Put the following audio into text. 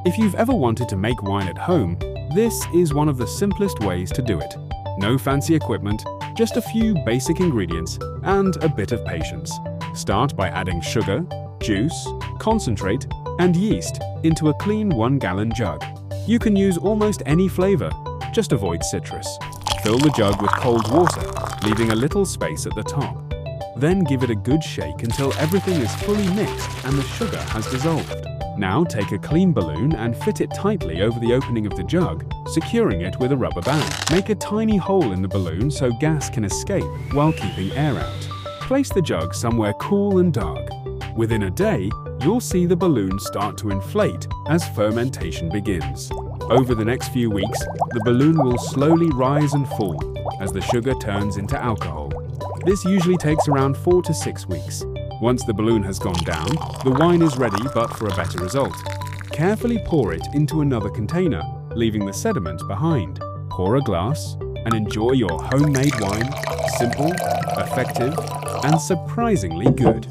If you've ever wanted to make wine at home, this is one of the simplest ways to do it. No fancy equipment, just a few basic ingredients and a bit of patience. Start by adding sugar, juice, concentrate, and yeast into a clean 1-gallon jug. You can use almost any flavor, just avoid citrus. Fill the jug with cold water, leaving a little space at the top. Then give it a good shake until everything is fully mixed and the sugar has dissolved. Now take a clean balloon and fit it tightly over the opening of the jug, securing it with a rubber band. Make a tiny hole in the balloon so gas can escape while keeping air out. Place the jug somewhere cool and dark. Within a day, you'll see the balloon start to inflate as fermentation begins. Over the next few weeks, the balloon will slowly rise and fall as the sugar turns into alcohol. This usually takes around 4 to 6 weeks. Once the balloon has gone down, the wine is ready but for a better result. Carefully pour it into another container, leaving the sediment behind. Pour a glass and enjoy your homemade wine, simple, effective, and surprisingly good.